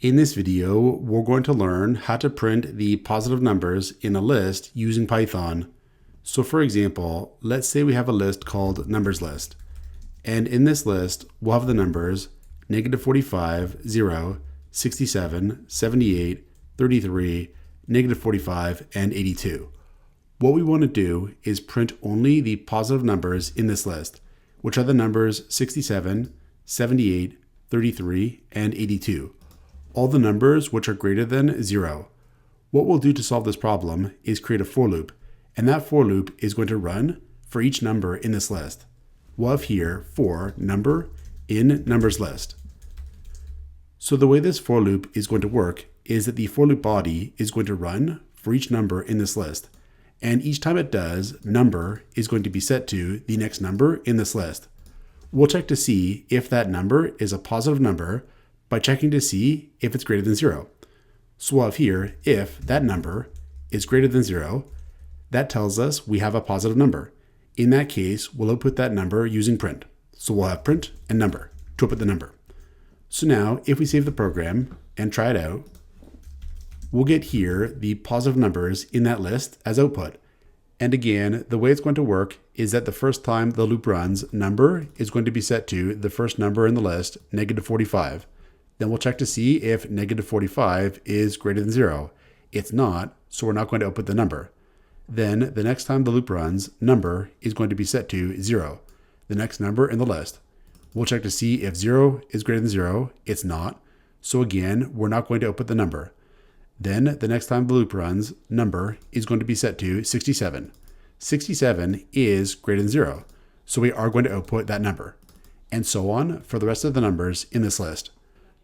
In this video, we're going to learn how to print the positive numbers in a list using Python. So for example, let's say we have a list called numbers list. And in this list, we'll have the numbers -45, 0, 67, 78, 33, -45, and 82. What we want to do is print only the positive numbers in this list, which are the numbers 67, 78, 33, and 82. All the numbers which are greater than 0. What we'll do to solve this problem is create a for loop, and that for loop is going to run for each number in this list. We'll have here for number in numbers list. So the way this for loop is going to work is that the for loop body is going to run for each number in this list, and each time it does, number is going to be set to the next number in this list. We'll check to see if that number is a positive number by checking to see if it's greater than 0. So we'll have here, if that number is greater than 0, that tells us we have a positive number. In that case, we'll output that number using print. So we'll have print and number to output the number. So now, if we save the program and try it out, we'll get here the positive numbers in that list as output. And again, the way it's going to work is that the first time the loop runs, number is going to be set to the first number in the list, -45. Then we'll check to see if -45 is greater than 0. It's not, so we're not going to output the number. Then the next time the loop runs, number is going to be set to 0, the next number in the list. We'll check to see if 0 is greater than 0. It's not, so again, we're not going to output the number. Then the next time the loop runs, number is going to be set to 67. 67 is greater than 0, so we are going to output that number. And so on for the rest of the numbers in this list.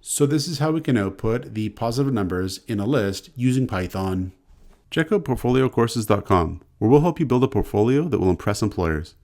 So this is how we can output the positive numbers in a list using Python. Check out portfoliocourses.com, where we'll help you build a portfolio that will impress employers.